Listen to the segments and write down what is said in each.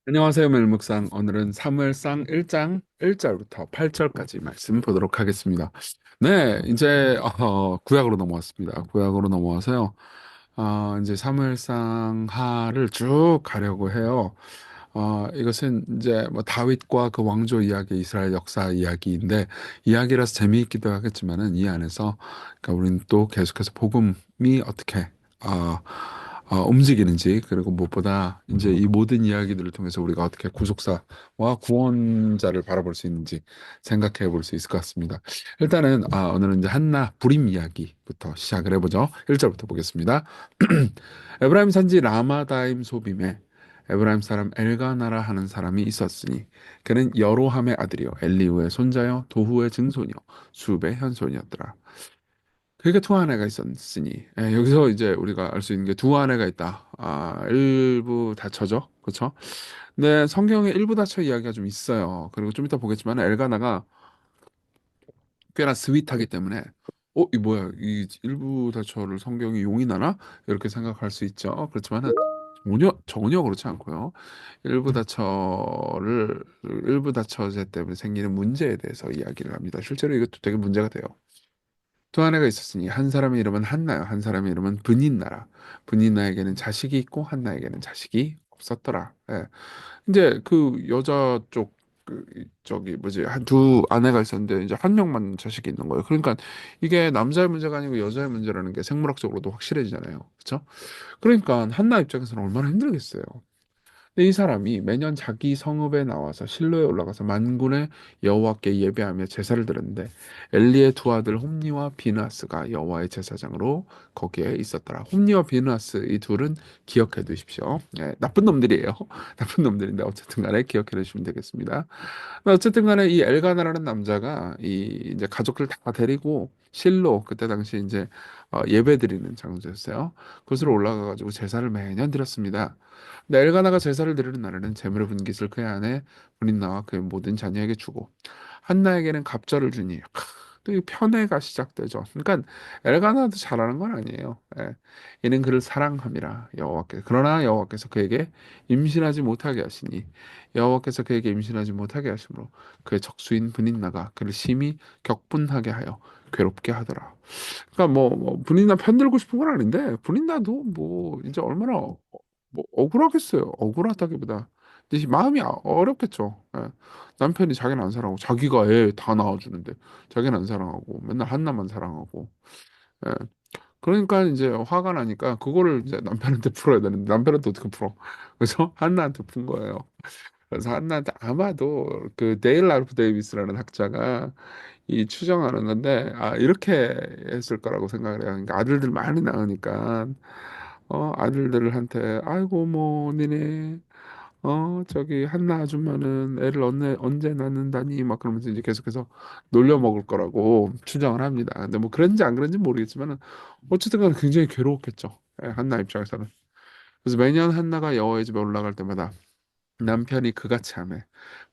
안녕하세요, 멜묵상. 오늘은 사무엘상 1장 1절부터 8절까지 말씀 보도록 하겠습니다. 네, 이제 구약으로 넘어왔습니다. 구약으로 넘어와서요. 이제 사무엘상 하를 쭉 가려고 해요. 이것은 이제 뭐 다윗과 그 왕조 이야기, 이스라엘 역사 이야기인데 이야기라서 재미있기도 하겠지만은 이 안에서 그러니까 우리는 또 계속해서 복음이 어떻게 어, 움직이는지 그리고 무엇보다 이제 이 모든 이야기들을 통해서 우리가 어떻게 구속사와 구원자를 바라볼 수 있는지 생각해 볼 수 있을 것 같습니다. 일단은 오늘은 이제 한나 불임 이야기부터 시작을 해보죠. 1절부터 보겠습니다. 에브라임 산지 라마다임 소빔에 에브라임 사람 엘가나라 하는 사람이 있었으니 그는 여로함의 아들이요 엘리우의 손자요 도후의 증손이요 수베의 현손이었더라. 그게 두 아내가 있었으니 여기서 이제 우리가 알 수 있는 게 두 아내가 있다. 일부 다처죠, 그렇죠? 근데 성경에 일부 다처 이야기가 좀 있어요. 그리고 좀 이따 보겠지만 엘가나가 꽤나 스윗하기 때문에 이 뭐야 이 일부 다처를 성경이 용인하나 이렇게 생각할 수 있죠. 그렇지만은 전혀 그렇지 않고요. 일부 다처제 때문에 생기는 문제에 대해서 이야기를 합니다. 실제로 이것도 되게 문제가 돼요. 또 하나가 있었으니 한 사람의 이름은 한나요. 한 사람의 이름은 브닌나라. 브닌나에게는 자식이 있고 한나에게는 자식이 없었더라. 예. 이제 그 여자 쪽 저기 뭐지 한 두 아내가 있었는데 이제 한 명만 자식이 있는 거예요. 그러니까 이게 남자의 문제가 아니고 여자의 문제라는 게 생물학적으로도 확실해지잖아요. 그렇죠? 그러니까 한나 입장에서는 얼마나 힘들겠어요. 근데 이 사람이 매년 자기 성읍에 나와서 실로에 올라가서 만군의 여호와께 예배하며 제사를 드렸는데 엘리의 두 아들 홈니와 비느하스가 여호와의 제사장으로 거기에 있었더라. 홈니와 비느하스 이 둘은 기억해 두십시오. 예, 나쁜 놈들이에요. 나쁜 놈들인데 어쨌든 간에 기억해 두시면 되겠습니다. 어쨌든 간에 이 엘가나라는 남자가 이 이제 가족들 다 데리고 실로 그때 당시 이제 예배 드리는 장소였어요. 그곳으로 올라가 가지고 제사를 매년 드렸습니다. 근데 엘가나가 제사를 드리는 날에는 재물의 분깃을 그의 아내 브린나와 그의 모든 자녀에게 주고 한나에게는 갑절을 주니 또이 편애가 시작되죠. 그러니까 엘가나도 잘하는 건 아니에요. 예. 이는 그를 사랑함이라 여호와께서 그러나 여호와께서 그에게 임신하지 못하게 하시니 여호와께서 그에게 임신하지 못하게 하심으로 그의 적수인 브닌나가 그를 심히 격분하게 하여 괴롭게 하더라. 그러니까 뭐 브닌나 편들고 싶은 건 아닌데 브닌나도 뭐 이제 얼마나 뭐 억울하겠어요. 억울하다기보다 이제 마음이 어렵겠죠. 예. 남편이 자기는 안 사랑하고 자기가 애 다 낳아주는데 자기는 안 사랑하고 맨날 한나만 사랑하고. 예. 그러니까 이제 화가 나니까 그거를 이제 남편한테 풀어야 되는데 남편한테 어떻게 풀어? 그래서 한나한테 푼 거예요. 그래서 한나한테 아마도 그 데일 라르프 데이비스라는 학자가 이 추정하는 건데 이렇게 했을 거라고 생각을 해요. 그러니까 아들들 많이 낳으니까 아들들한테 아이고 뭐 니네 저기 한나 아줌마는 애를 언제 낳는다니 막 그러면서 이제 계속해서 놀려 먹을 거라고 추정을 합니다. 근데 뭐 그런지 안 그런지 모르겠지만은 어쨌든 간에 굉장히 괴로웠겠죠. 한나 입장에서는. 그래서 매년 한나가 여호와의 집에 올라갈 때마다 남편이 그같이 하매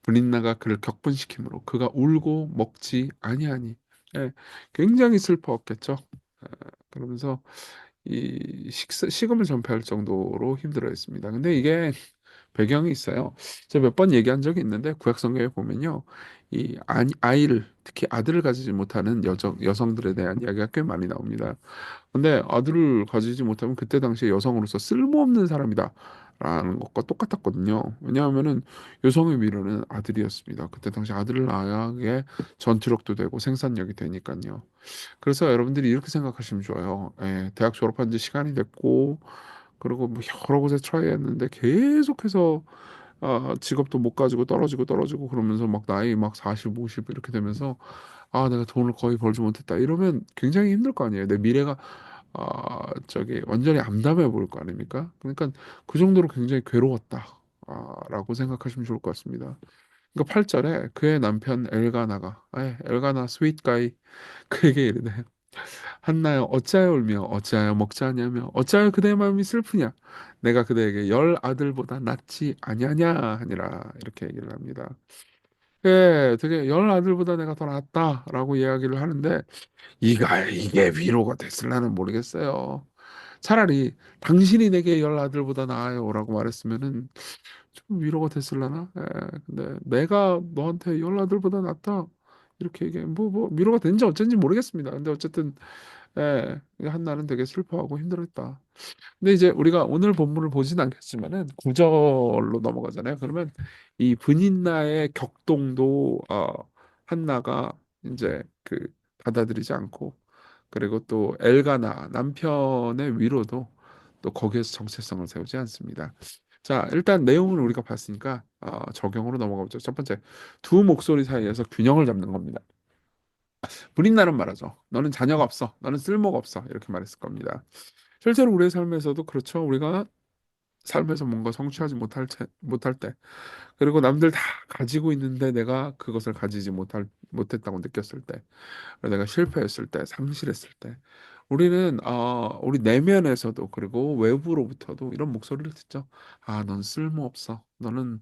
브린나가 그를 격분시키므로 그가 울고 먹지 아니하니 예, 굉장히 슬퍼했겠죠. 그러면서 이 식음을 전폐할 정도로 힘들어했습니다. 근데 이게 배경이 있어요. 제가 몇 번 얘기한 적이 있는데 구약 성경에 보면요. 이 아이를 특히 아들을 가지지 못하는 여성들에 대한 이야기가 꽤 많이 나옵니다. 근데 아들을 가지지 못하면 그때 당시에 여성으로서 쓸모없는 사람이다. 라는 것과 똑같았거든요. 왜냐하면은 여성의 미래는 아들이었습니다. 그때 당시 아들을 낳아야 전투력도 되고 생산력이 되니까요. 그래서 여러분들이 이렇게 생각하시면 좋아요. 대학 졸업한 지 시간이 됐고, 그리고 뭐 여러 곳에 트라이했는데 계속해서 직업도 못 가지고 떨어지고 그러면서 막 나이 막 40, 50 이렇게 되면서 내가 돈을 거의 벌지 못했다 이러면 굉장히 힘들 거 아니에요. 내 미래가 저기 완전히 암담해 보일 거 아닙니까? 그러니까 그 정도로 굉장히 괴로웠다. 라고 생각하시면 좋을 것 같습니다. 그러니까 8절에 그의 남편 엘가나가 엘가나 스윗 가이 그에게 이르되 한나여 어찌하여 울며 어찌하여 먹지 않냐며 어찌하여 그대의 마음이 슬프냐 내가 그대에게 열 아들보다 낫지 아니하냐 하니라 이렇게 얘기를 합니다. 되게 열 아들보다 내가 더 낫다라고 이야기를 하는데 이게 위로가 됐을라는 모르겠어요. 차라리 당신이 내게 열 아들보다 나아요라고 말했으면은 좀 위로가 됐을라나? 예, 근데 내가 너한테 열 아들보다 낫다 이렇게 얘기해 뭐 위로가 된지 어쩐지 모르겠습니다. 근데 어쨌든 예, 한나는 되게 슬퍼하고 힘들었다. 근데 이제 우리가 오늘 본문을 보진 않겠지만은 구절로 넘어가잖아요. 그러면 이 브닌나의 격동도 한나가 이제 그 받아들이지 않고, 그리고 또 엘가나 남편의 위로도 또 거기에서 정체성을 세우지 않습니다. 자, 일단 내용을 우리가 봤으니까 적용으로 넘어가 보죠. 첫 번째, 두 목소리 사이에서 균형을 잡는 겁니다. 브린나는 말하죠. 너는 자녀가 없어. 너는 쓸모가 없어. 이렇게 말했을 겁니다. 실제로 우리의 삶에서도 그렇죠. 우리가 삶에서 뭔가 성취하지 못할 때, 그리고 남들 다 가지고 있는데 내가 그것을 가지지 못했다고 느꼈을 때, 내가 실패했을 때, 상실했을 때, 우리는 우리 내면에서도 그리고 외부로부터도 이런 목소리를 듣죠. 아, 넌 쓸모없어. 너는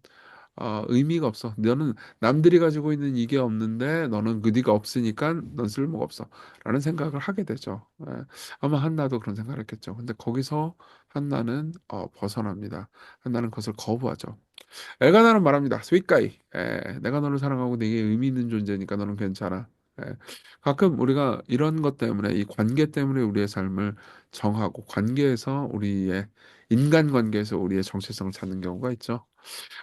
의미가 없어. 너는 남들이 가지고 있는 이게 없는데 너는 그 네가 없으니까 넌 쓸모가 없어. 라는 생각을 하게 되죠. 예. 아마 한나도 그런 생각을 했겠죠. 근데 거기서 한나는 벗어납니다. 한나는 그것을 거부하죠. 엘가나는 말합니다. 스윗가이. 내가 너를 사랑하고 내게 의미 있는 존재니까 너는 괜찮아. 가끔 우리가 이런 것 때문에, 이 관계 때문에 우리의 삶을 정하고, 관계에서 우리의 인간 관계에서 우리의 정체성을 찾는 경우가 있죠.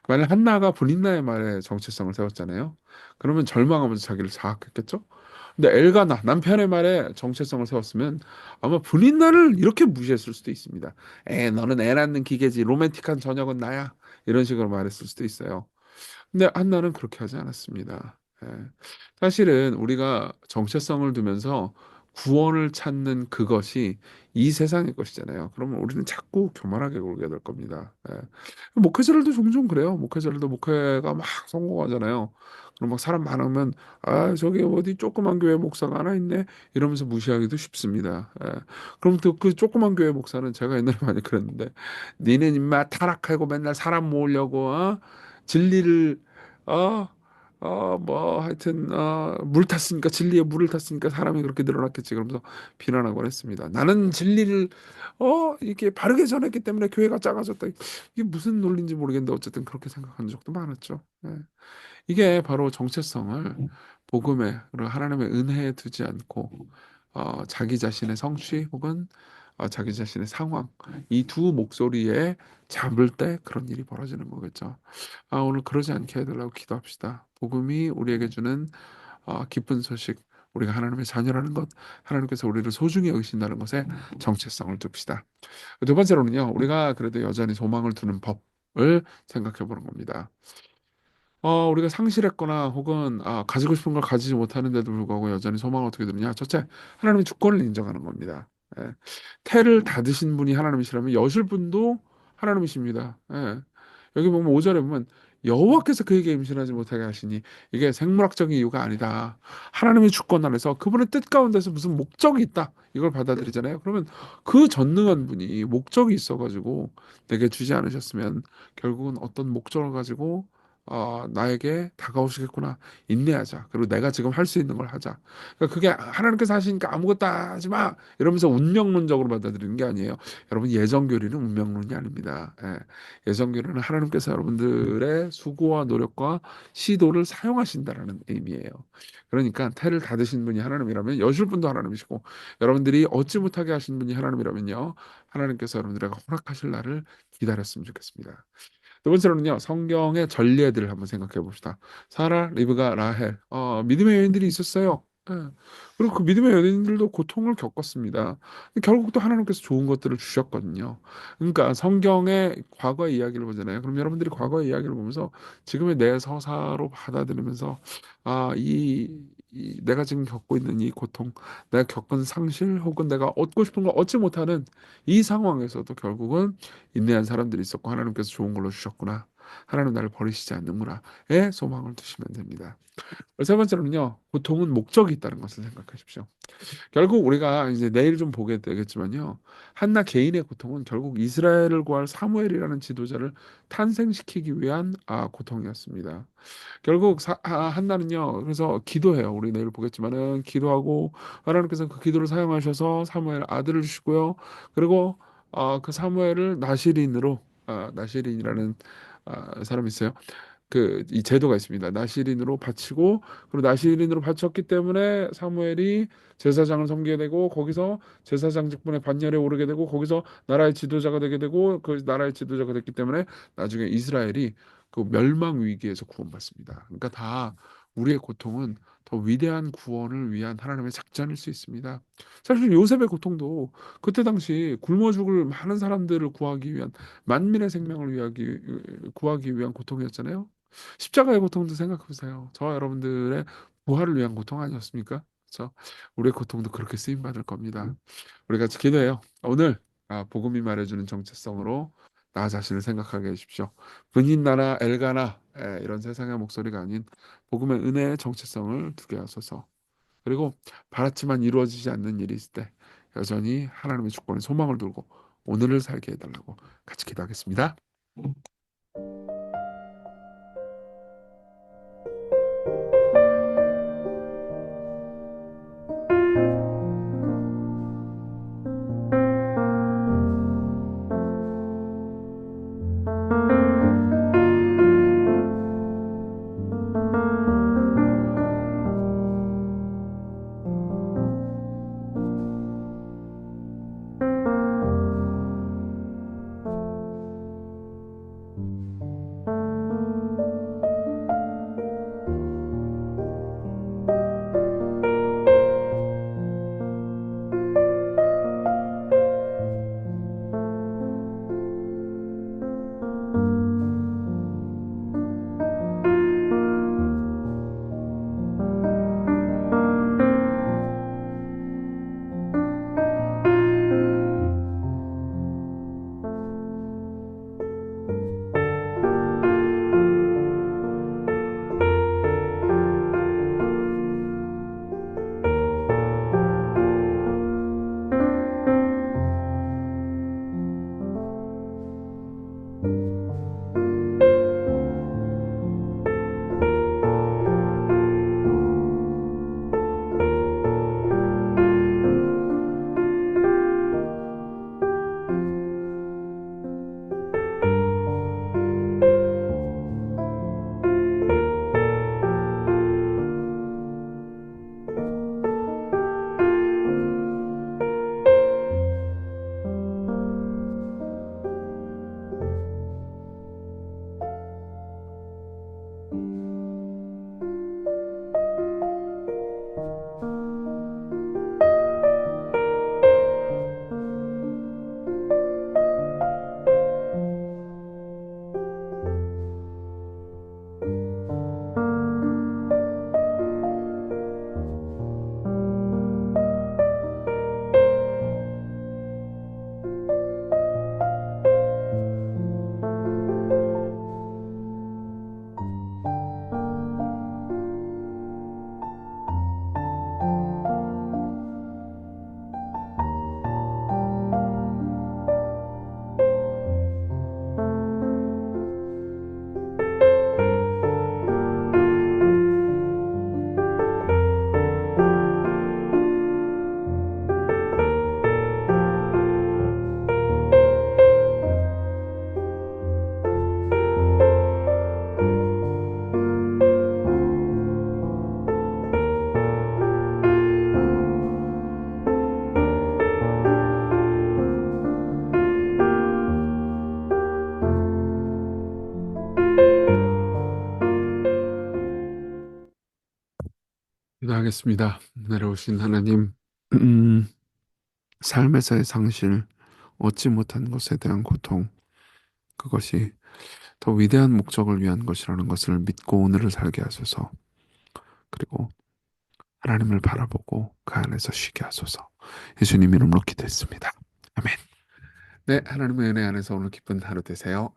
만약 한나가 브린나의 말에 정체성을 세웠잖아요. 그러면 절망하면서 자기를 자학했겠죠. 근데 엘가나 남편의 말에 정체성을 세웠으면 아마 브린나를 이렇게 무시했을 수도 있습니다. 너는 애 낳는 기계지. 로맨틱한 저녁은 나야. 이런 식으로 말했을 수도 있어요. 근데 한나는 그렇게 하지 않았습니다. 사실은 우리가 정체성을 두면서 구원을 찾는 그것이 이 세상의 것이잖아요. 그러면 우리는 자꾸 교만하게 굴게 될 겁니다. 목회자들도 종종 그래요. 목회자들도 목회가 막 성공하잖아요. 그럼 막 사람 많으면 아 저기 어디 조그만 교회 목사가 하나 있네 이러면서 무시하기도 쉽습니다. 그럼 또 그 조그만 교회 목사는 제가 옛날에 많이 그랬는데 니는 임마 타락하고 맨날 사람 모으려고 진리를 어 뭐 하여튼 물 탔으니까 진리에 물을 탔으니까 사람이 그렇게 늘어났겠지 그러면서 비난하곤 했습니다. 나는 진리를 이게 바르게 전했기 때문에 교회가 작아졌다. 이게 무슨 논리인지 모르겠는데 어쨌든 그렇게 생각하는 적도 많았죠. 이게 바로 정체성을 복음에 그리고 하나님의 은혜에 두지 않고 자기 자신의 성취 혹은 자기 자신의 상황, 이 두 목소리에 잡을 때 그런 일이 벌어지는 거겠죠. 오늘 그러지 않게 해달라고 기도합시다. 복음이 우리에게 주는 기쁜 소식, 우리가 하나님의 자녀라는 것, 하나님께서 우리를 소중히 여기신다는 것에 정체성을 둡시다. 두 번째로는요, 우리가 그래도 여전히 소망을 두는 법을 생각해 보는 겁니다. 우리가 상실했거나 혹은 가지고 싶은 걸 가지지 못하는데도 불구하고 여전히 소망을 어떻게 두느냐? 첫째, 하나님의 주권을 인정하는 겁니다. 태를 닫으신 분이 하나님이시라면 여실 분도 하나님이십니다. 여기 보면 5절에 보면 여호와께서 그에게 임신하지 못하게 하시니 이게 생물학적인 이유가 아니다. 하나님의 주권 안에서 그분의 뜻 가운데서 무슨 목적이 있다. 이걸 받아들이잖아요. 그러면 그 전능한 분이 목적이 있어가지고 내게 주지 않으셨으면 결국은 어떤 목적을 가지고 나에게 다가오시겠구나. 인내하자. 그리고 내가 지금 할 수 있는 걸 하자. 그러니까 그게 하나님께서 하시니까 아무것도 하지 마. 이러면서 운명론적으로 받아들이는 게 아니에요. 여러분 예정교리는 운명론이 아닙니다. 예정교리는 하나님께서 여러분들의 수고와 노력과 시도를 사용하신다라는 의미예요. 그러니까 태를 닫으신 분이 하나님이라면 여실 분도 하나님이시고 여러분들이 얻지 못하게 하신 분이 하나님이라면요. 하나님께서 여러분들에게 허락하실 날을 기다렸으면 좋겠습니다. 두 번째로는요, 성경의 전례들을 한번 생각해 봅시다. 사라, 리브가, 라헬, 믿음의 여인들이 있었어요. 그리고 그 믿음의 여인들도 고통을 겪었습니다. 결국 또 하나님께서 좋은 것들을 주셨거든요. 그러니까 성경의 과거의 이야기를 보잖아요. 그럼 여러분들이 과거의 이야기를 보면서 지금의 내 서사로 받아들이면서 내가 지금 겪고 있는 이 고통, 내가 겪은 상실 혹은 내가 얻고 싶은 걸 얻지 못하는 이 상황에서도 결국은 인내한 사람들이 있었고 하나님께서 좋은 걸로 주셨구나. 하나님 나를 버리시지 않는구나에 소망을 두시면 됩니다. 세 번째로는요, 고통은 목적이 있다는 것을 생각하십시오. 결국 우리가 이제 내일 좀 보게 되겠지만요, 한나 개인의 고통은 결국 이스라엘을 구할 사무엘이라는 지도자를 탄생시키기 위한 고통이었습니다. 결국 한나는요, 그래서 기도해요. 우리 내일 보겠지만은 기도하고 하나님께서 그 기도를 사용하셔서 사무엘 아들을 주시고요. 그리고 그 사무엘을 나시린으로, 나시린이라는 사람이 있어요. 그 이 제도가 있습니다. 나시린으로 바치고, 그리고 나시린으로 바쳤기 때문에 사무엘이 제사장을 섬기게 되고, 거기서 제사장 직분에 반열에 오르게 되고, 거기서 나라의 지도자가 되게 되고, 그 나라의 지도자가 됐기 때문에 나중에 이스라엘이 그 멸망 위기에서 구원받습니다. 그러니까 다 우리의 고통은 더 위대한 구원을 위한 하나님의 작전일 수 있습니다. 사실 요셉의 고통도 그때 당시 굶어 죽을 많은 사람들을 구하기 위한, 만민의 생명을 구하기 위한 고통이었잖아요. 십자가의 고통도 생각해 보세요. 저와 여러분들의 부활을 위한 고통 아니었습니까? 그렇죠? 우리의 고통도 그렇게 쓰임 받을 겁니다. 우리 같이 기도해요. 오늘 복음이 말해주는 정체성으로 나 자신을 생각하게 해주십시오. 분인나나 엘가나 이런 세상의 목소리가 아닌 복음의 은혜의 정체성을 두게 하소서. 그리고 바랐지만 이루어지지 않는 일이 있을 때 여전히 하나님의 주권에 소망을 두고 오늘을 살게 해달라고 같이 기도하겠습니다. 기도하겠습니다. 내려오신 하나님, 음, 삶에서의 상실, 얻지 못한 것에 대한 고통, 그것이 더 위대한 목적을 위한 것이라는 것을 믿고 오늘을 살게 하소서. 그리고 하나님을 바라보고 그 안에서 쉬게 하소서. 예수님 이름으로 기도했습니다. 아멘. 네, 하나님의 은혜 안에서 오늘 기쁜 하루 되세요.